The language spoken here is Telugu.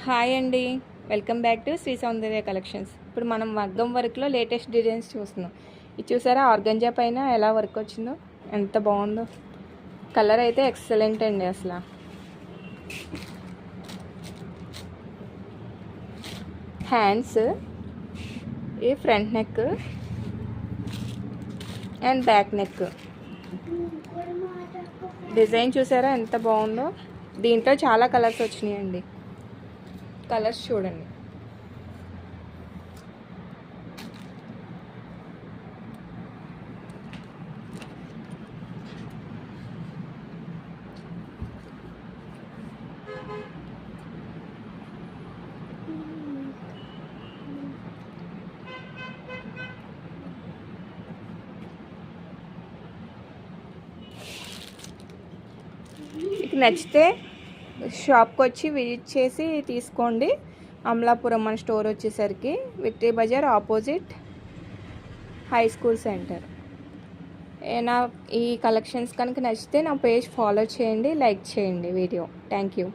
హాయ్ అండి. Welcome back to Shri Soundarya collections. ఇప్పుడు మనం మగ్గం వర్క్లో లేటెస్ట్ డిజైన్స్ చూస్తున్నాం. ఇది చూసారా, ఆర్గంజా పైన ఎలా వర్క్ వచ్చిందో, ఎంత బాగుందో. కలర్ అయితే ఎక్సలెంట్ అండి. అసలు హ్యాండ్స్, ఈ front neck and back neck design చూసారా ఎంత బాగుందో. దీంట్లో చాలా కలర్స్ వచ్చినాయండి. కలర్స్ చూడండి. మీకు నచ్చితే షాప్కి వచ్చి విజిట్ చేసి తీసుకోండి. అమలాపురం మన స్టోర్ వచ్చేసరికి Victory Bazaar opposite high school centre. నా ఈ కలెక్షన్స్ కనుక నచ్చితే నా పేజ్ ఫాలో చేయండి, లైక్ చేయండి వీడియో. Thank you.